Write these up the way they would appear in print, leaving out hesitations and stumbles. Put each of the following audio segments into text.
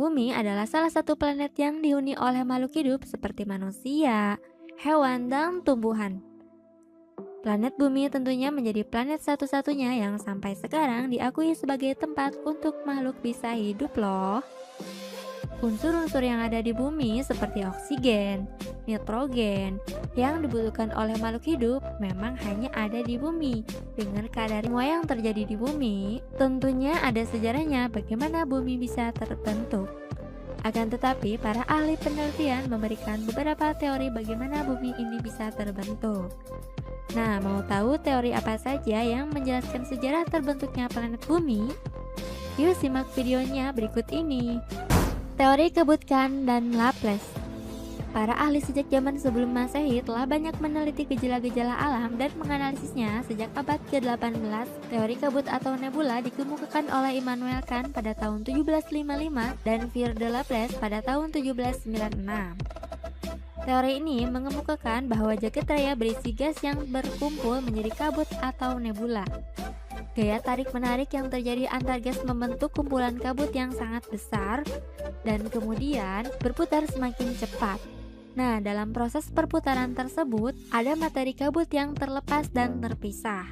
Bumi adalah salah satu planet yang dihuni oleh makhluk hidup seperti manusia, hewan, dan tumbuhan. Planet Bumi tentunya menjadi planet satu-satunya yang sampai sekarang diakui sebagai tempat untuk makhluk bisa hidup loh. Unsur-unsur yang ada di bumi seperti oksigen, nitrogen yang dibutuhkan oleh makhluk hidup memang hanya ada di bumi. Dengan kadar semua yang terjadi di bumi, tentunya ada sejarahnya bagaimana bumi bisa terbentuk. Akan tetapi, para ahli penelitian memberikan beberapa teori bagaimana bumi ini bisa terbentuk. Nah, mau tahu teori apa saja yang menjelaskan sejarah terbentuknya planet bumi? Yuk simak videonya berikut ini. Teori Kebut-Khan dan Laplace. Para ahli sejak zaman sebelum Masehi telah banyak meneliti gejala-gejala alam dan menganalisisnya sejak abad ke-18. Teori kabut atau nebula dikemukakan oleh Immanuel Kant pada tahun 1755 dan Pierre de Laplace pada tahun 1796. Teori ini mengemukakan bahwa jagat raya berisi gas yang berkumpul menjadi kabut atau nebula. Gaya tarik-menarik yang terjadi antar gas membentuk kumpulan kabut yang sangat besar dan kemudian berputar semakin cepat. Nah, dalam proses perputaran tersebut, ada materi kabut yang terlepas dan terpisah,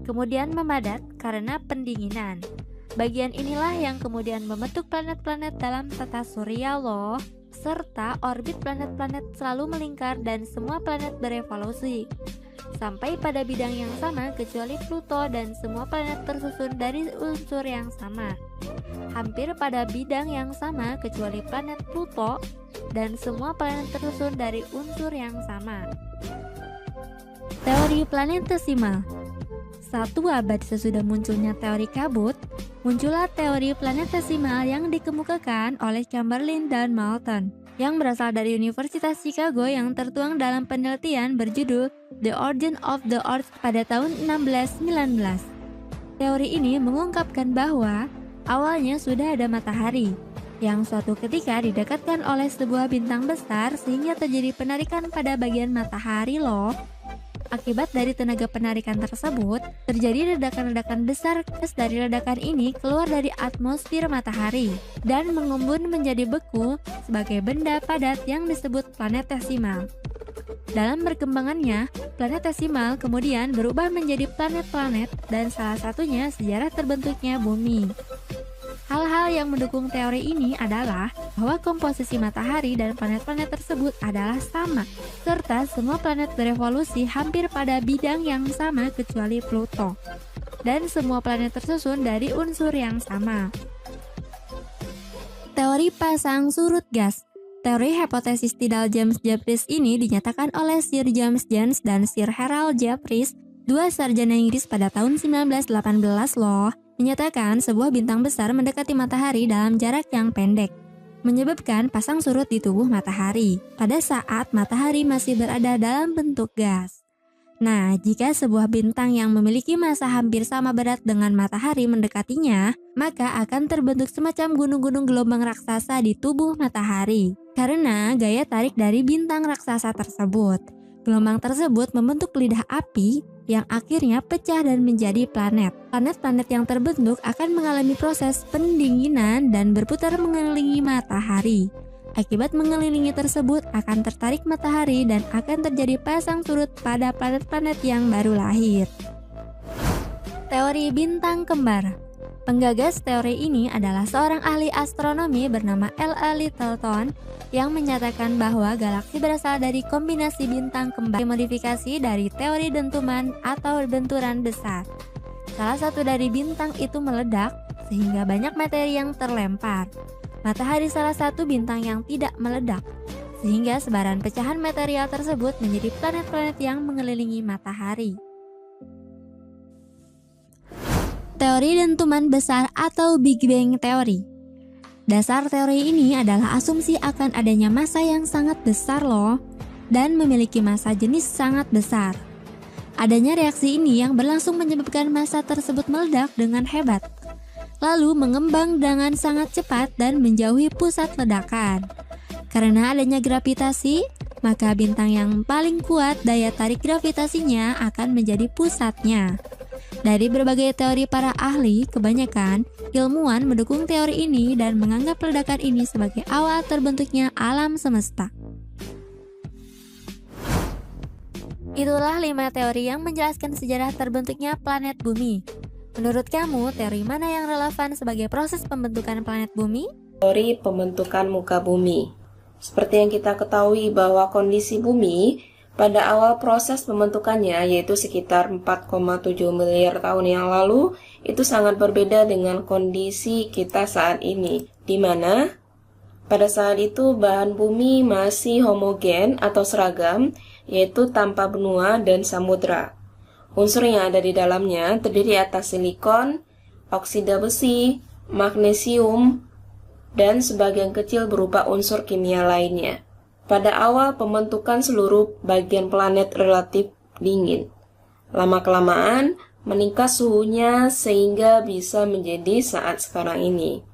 kemudian memadat karena pendinginan. Bagian inilah yang kemudian membentuk planet-planet dalam tata surya loh, serta orbit planet-planet selalu melingkar dan semua planet berevolusi sampai pada bidang yang sama kecuali Pluto dan semua planet tersusun dari unsur yang sama. Hampir pada bidang yang sama kecuali planet Pluto dan semua planet tersusun dari unsur yang sama. Teori planetesimal. 1 abad sesudah munculnya teori kabut, muncullah teori planetesimal yang dikemukakan oleh Chamberlain dan Moulton, yang berasal dari Universitas Chicago yang tertuang dalam penelitian berjudul The Origin of the Earth pada tahun 1619. Teori ini mengungkapkan bahwa awalnya sudah ada matahari yang suatu ketika didekatkan oleh sebuah bintang besar sehingga terjadi penarikan pada bagian matahari loh. Akibat dari tenaga penarikan tersebut, terjadi ledakan-ledakan besar. Gas dari ledakan ini keluar dari atmosfer matahari dan mengembun menjadi beku sebagai benda padat yang disebut planetesimal. Dalam perkembangannya, planetesimal kemudian berubah menjadi planet-planet dan salah satunya sejarah terbentuknya bumi. Hal-hal yang mendukung teori ini adalah bahwa komposisi matahari dan planet-planet tersebut adalah sama, serta semua planet berevolusi hampir pada bidang yang sama kecuali Pluto, dan semua planet tersusun dari unsur yang sama. Teori pasang surut gas. Teori hipotesis tidal James Jeffreys ini dinyatakan oleh Sir James Jones dan Sir Herald Jeffreys, 2 sarjana Inggris pada tahun 1918 loh, menyatakan sebuah bintang besar mendekati matahari dalam jarak yang pendek, menyebabkan pasang surut di tubuh matahari pada saat matahari masih berada dalam bentuk gas. Nah, jika sebuah bintang yang memiliki massa hampir sama berat dengan matahari mendekatinya, maka akan terbentuk semacam gunung-gunung gelombang raksasa di tubuh matahari karena gaya tarik dari bintang raksasa tersebut. Gelombang tersebut membentuk lidah api yang akhirnya pecah dan menjadi planet. Planet-planet yang terbentuk akan mengalami proses pendinginan dan berputar mengelilingi matahari. Akibat mengelilingi tersebut akan tertarik matahari dan akan terjadi pasang surut pada planet-planet yang baru lahir. Teori bintang kembar. Penggagas teori ini adalah seorang ahli astronomi bernama L.A. Littleton yang menyatakan bahwa galaksi berasal dari kombinasi bintang kembar dimodifikasi dari teori dentuman atau benturan besar. Salah satu dari bintang itu meledak sehingga banyak materi yang terlempar. Matahari salah satu bintang yang tidak meledak, sehingga sebaran pecahan material tersebut menjadi planet-planet yang mengelilingi matahari. teori dentuman besar atau Big Bang Theory. Dasar teori ini adalah asumsi akan adanya massa yang sangat besar loh, dan memiliki massa jenis sangat besar. Adanya reaksi ini yang berlangsung menyebabkan massa tersebut meledak dengan hebat, lalu mengembang dengan sangat cepat dan menjauhi pusat ledakan. Karena adanya gravitasi, maka bintang yang paling kuat daya tarik gravitasinya akan menjadi pusatnya. Dari berbagai teori para ahli, kebanyakan ilmuwan mendukung teori ini dan menganggap ledakan ini sebagai awal terbentuknya alam semesta. Itulah 5 teori yang menjelaskan sejarah terbentuknya planet bumi. Menurut kamu, teori mana yang relevan sebagai proses pembentukan planet bumi? Teori pembentukan muka bumi. Seperti yang kita ketahui bahwa kondisi bumi pada awal proses pembentukannya, yaitu sekitar 4,7 miliar tahun yang lalu, itu sangat berbeda dengan kondisi kita saat ini, di mana pada saat itu bahan bumi masih homogen atau seragam, yaitu tanpa benua dan samudra. Unsur yang ada di dalamnya terdiri atas silikon, oksida besi, magnesium, dan sebagian kecil berupa unsur kimia lainnya. Pada awal pembentukan seluruh bagian planet relatif dingin. Lama-kelamaan meningkat suhunya sehingga bisa menjadi saat sekarang ini.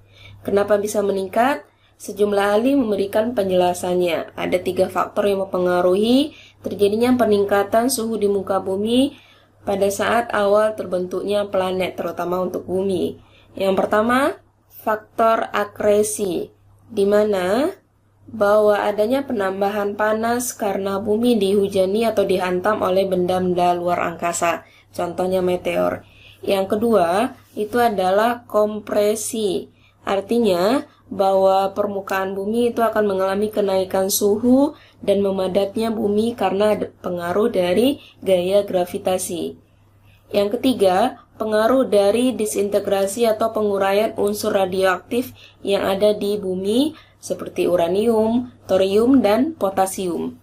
Kenapa bisa meningkat? Sejumlah ahli memberikan penjelasannya. Ada 3 faktor yang mempengaruhi terjadinya peningkatan suhu di muka bumi pada saat awal terbentuknya planet, terutama untuk bumi. Yang pertama, faktor akresi, di mana bahwa adanya penambahan panas karena bumi dihujani atau dihantam oleh benda-benda luar angkasa, contohnya meteor. Yang kedua, itu adalah kompresi, artinya bahwa permukaan bumi itu akan mengalami kenaikan suhu dan memadatnya bumi karena pengaruh dari gaya gravitasi. Yang ketiga, pengaruh dari disintegrasi atau penguraian unsur radioaktif yang ada di bumi seperti uranium, thorium, dan potasium.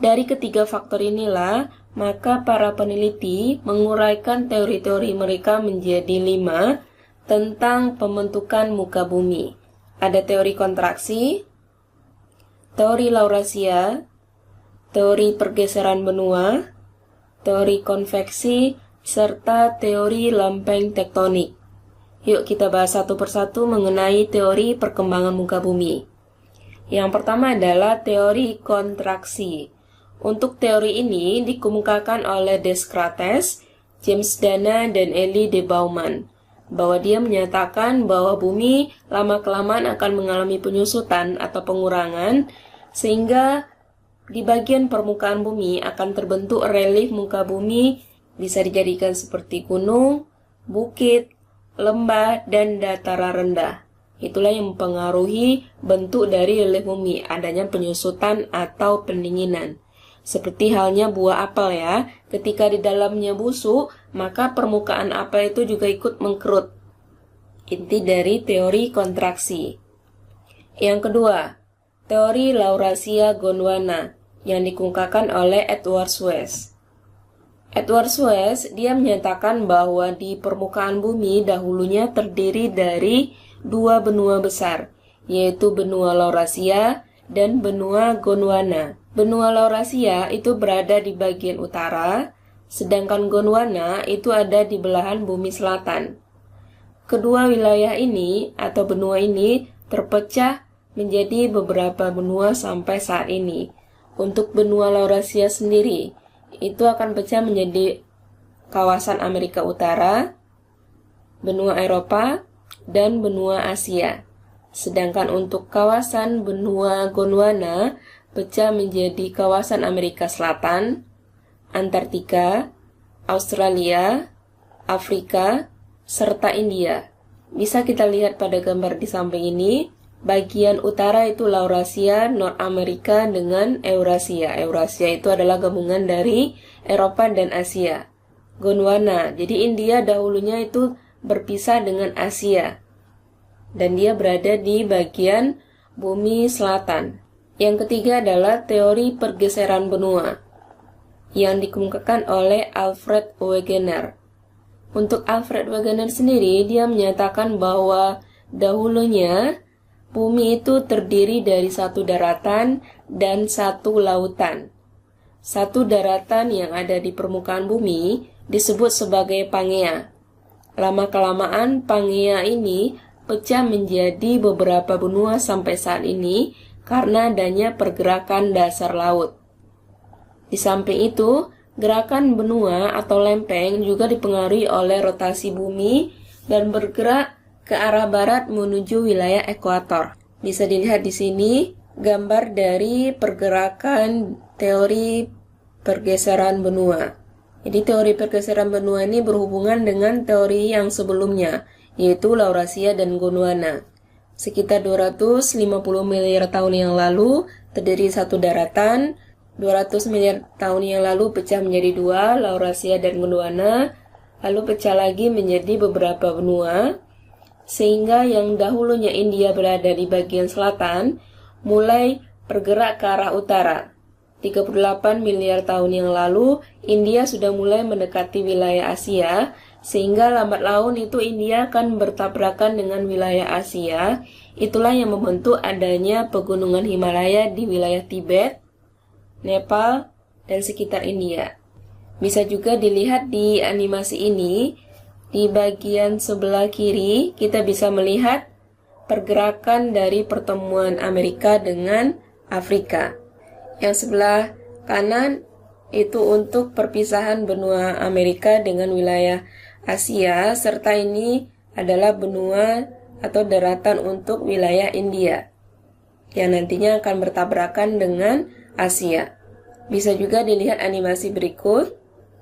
Dari ketiga faktor inilah, maka para peneliti menguraikan teori-teori mereka menjadi 5 tentang pembentukan muka bumi. Ada teori kontraksi, teori Laurasia, teori pergeseran benua, teori konveksi, serta teori lempeng tektonik. Yuk kita bahas satu persatu mengenai teori perkembangan muka bumi. Yang pertama adalah teori kontraksi. Untuk teori ini dikemukakan oleh Descartes, James Dana, dan Elie de Bauman, bahwa dia menyatakan bahwa bumi lama-kelamaan akan mengalami penyusutan atau pengurangan, sehingga di bagian permukaan bumi akan terbentuk relief muka bumi, bisa dijadikan seperti gunung, bukit, lembah, dan dataran rendah. Itulah yang mempengaruhi bentuk dari relief bumi, adanya penyusutan atau pendinginan. Seperti halnya buah apel ya, ketika di dalamnya busuk, maka permukaan apel itu juga ikut mengkerut. Inti dari teori kontraksi. Yang kedua, teori Laurasia-Gondwana yang dikemukakan oleh Edward Suess. Edward Suess, dia menyatakan bahwa di permukaan bumi dahulunya terdiri dari 2 benua besar, yaitu benua Laurasia dan benua Gondwana. Benua Laurasia itu berada di bagian utara, sedangkan Gondwana itu ada di belahan bumi selatan. Kedua wilayah ini atau benua ini terpecah menjadi beberapa benua sampai saat ini. Untuk benua Laurasia sendiri, itu akan pecah menjadi kawasan Amerika Utara, benua Eropa, dan benua Asia. Sedangkan untuk kawasan benua Gondwana pecah menjadi kawasan Amerika Selatan, Antartika, Australia, Afrika, serta India. Bisa kita lihat pada gambar di samping ini, bagian utara itu Laurasia, North Amerika dengan Eurasia. Eurasia itu adalah gabungan dari Eropa dan Asia. Gondwana, jadi India dahulunya itu berpisah dengan Asia. Dan dia berada di bagian bumi selatan. Yang ketiga adalah teori pergeseran benua yang dikemukakan oleh Alfred Wegener. Untuk Alfred Wegener sendiri, dia menyatakan bahwa dahulunya bumi itu terdiri dari satu daratan dan satu lautan. Satu daratan yang ada di permukaan bumi disebut sebagai Pangea. Lama-kelamaan Pangea ini pecah menjadi beberapa benua sampai saat ini karena adanya pergerakan dasar laut. Di samping itu, gerakan benua atau lempeng juga dipengaruhi oleh rotasi bumi dan bergerak ke arah barat menuju wilayah ekuator. Bisa dilihat di sini gambar dari pergerakan teori pergeseran benua. Jadi teori pergeseran benua ini berhubungan dengan teori yang sebelumnya, yaitu Laurasia dan Gondwana. Sekitar 250 miliar tahun yang lalu terdiri satu daratan, 200 miliar tahun yang lalu pecah menjadi dua, Laurasia dan Gondwana, lalu pecah lagi menjadi beberapa benua, sehingga yang dahulunya India berada di bagian selatan, mulai bergerak ke arah utara. 38 miliar tahun yang lalu, India sudah mulai mendekati wilayah Asia, sehingga lambat laun itu India akan bertabrakan dengan wilayah Asia. Itulah yang membentuk adanya pegunungan Himalaya di wilayah Tibet, Nepal, dan sekitar India. Bisa juga dilihat di animasi ini, di bagian sebelah kiri kita bisa melihat pergerakan dari pertemuan Amerika dengan Afrika. Yang sebelah kanan itu untuk perpisahan benua Amerika dengan wilayah Asia, serta ini adalah benua atau daratan untuk wilayah India yang nantinya akan bertabrakan dengan Asia. Bisa juga dilihat animasi berikut.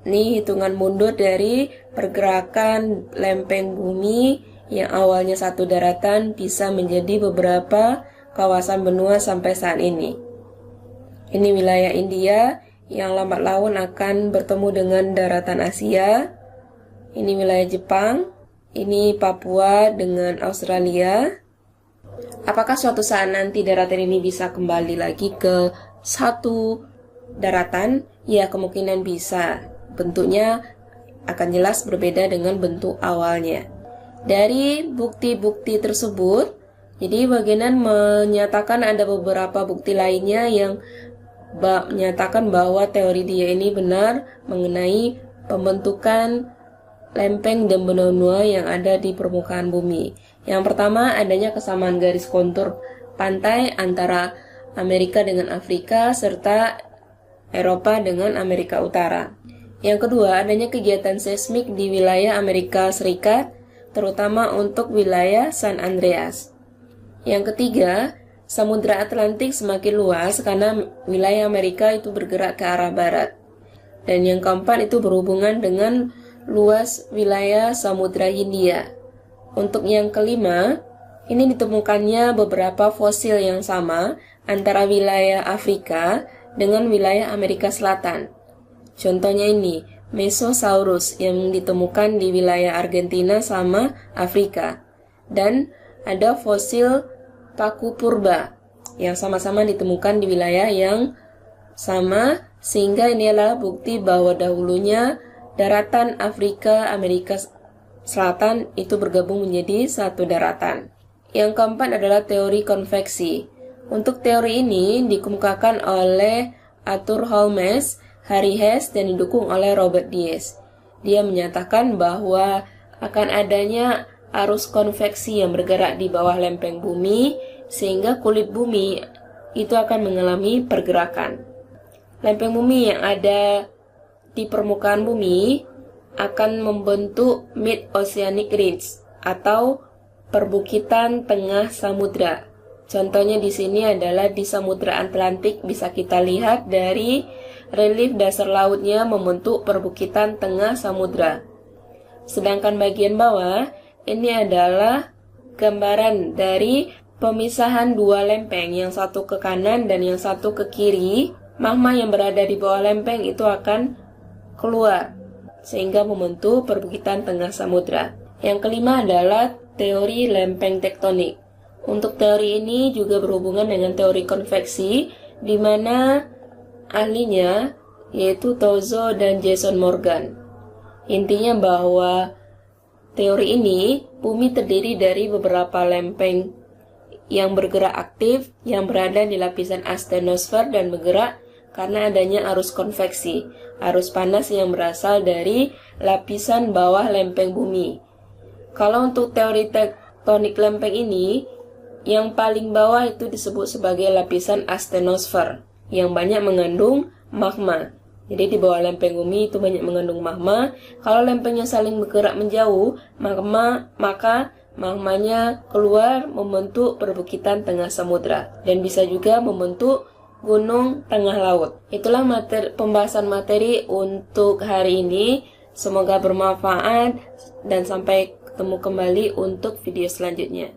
Ini hitungan mundur dari pergerakan lempeng bumi yang awalnya satu daratan bisa menjadi beberapa kawasan benua sampai saat ini. Ini wilayah India yang lambat laun akan bertemu dengan daratan Asia. Ini wilayah Jepang. Ini Papua dengan Australia. Apakah suatu saat nanti daratan ini bisa kembali lagi ke satu daratan? Ya, kemungkinan bisa. Bentuknya akan jelas berbeda dengan bentuk awalnya. Dari bukti-bukti tersebut, jadi Wegener menyatakan ada beberapa bukti lainnya yang menyatakan bahwa teori dia ini benar mengenai pembentukan lempeng dan benua-benua yang ada di permukaan bumi. Yang pertama, adanya kesamaan garis kontur pantai antara Amerika dengan Afrika serta Eropa dengan Amerika Utara. Yang kedua, adanya kegiatan seismik di wilayah Amerika Serikat, terutama untuk wilayah San Andreas. Yang ketiga, Samudra Atlantik semakin luas karena wilayah Amerika itu bergerak ke arah barat. Dan yang keempat itu berhubungan dengan luas wilayah Samudra Hindia. Untuk yang kelima, ini ditemukannya beberapa fosil yang sama antara wilayah Afrika dengan wilayah Amerika Selatan. Contohnya ini, Mesosaurus yang ditemukan di wilayah Argentina sama Afrika. Dan ada fosil paku purba yang sama-sama ditemukan di wilayah yang sama, sehingga ini adalah bukti bahwa dahulunya daratan Afrika Amerika Selatan itu bergabung menjadi satu daratan. Yang keempat adalah teori konveksi. Untuk teori ini dikemukakan oleh Arthur Holmes, Harry Hess, dan didukung oleh Robert Diez. Dia menyatakan bahwa akan adanya arus konveksi yang bergerak di bawah lempeng bumi, sehingga kulit bumi itu akan mengalami pergerakan. Lempeng bumi yang ada di permukaan bumi akan membentuk mid-oceanic ridge atau perbukitan tengah samudra. Contohnya di sini adalah di Samudra Atlantik, bisa kita lihat dari relief dasar lautnya membentuk perbukitan tengah samudra. Sedangkan bagian bawah ini adalah gambaran dari pemisahan dua lempeng, yang satu ke kanan dan yang satu ke kiri. Magma yang berada di bawah lempeng itu akan keluar sehingga membentuk perbukitan tengah samudra. Yang kelima adalah teori lempeng tektonik. Untuk teori ini juga berhubungan dengan teori konveksi, di mana ahlinya yaitu Tozo dan Jason Morgan. Intinya bahwa teori ini, bumi terdiri dari beberapa lempeng yang bergerak aktif yang berada di lapisan astenosfer dan bergerak karena adanya arus konveksi, arus panas yang berasal dari lapisan bawah lempeng bumi. Kalau untuk teori tektonik lempeng ini, yang paling bawah itu disebut sebagai lapisan astenosfer yang banyak mengandung magma. Jadi di bawah lempeng bumi itu banyak mengandung magma. Kalau lempengnya saling bergerak menjauh, maka magmanya keluar membentuk perbukitan tengah samudra dan bisa juga membentuk gunung tengah laut. Itulah pembahasan materi untuk hari ini. Semoga bermanfaat dan sampai ketemu kembali untuk video selanjutnya.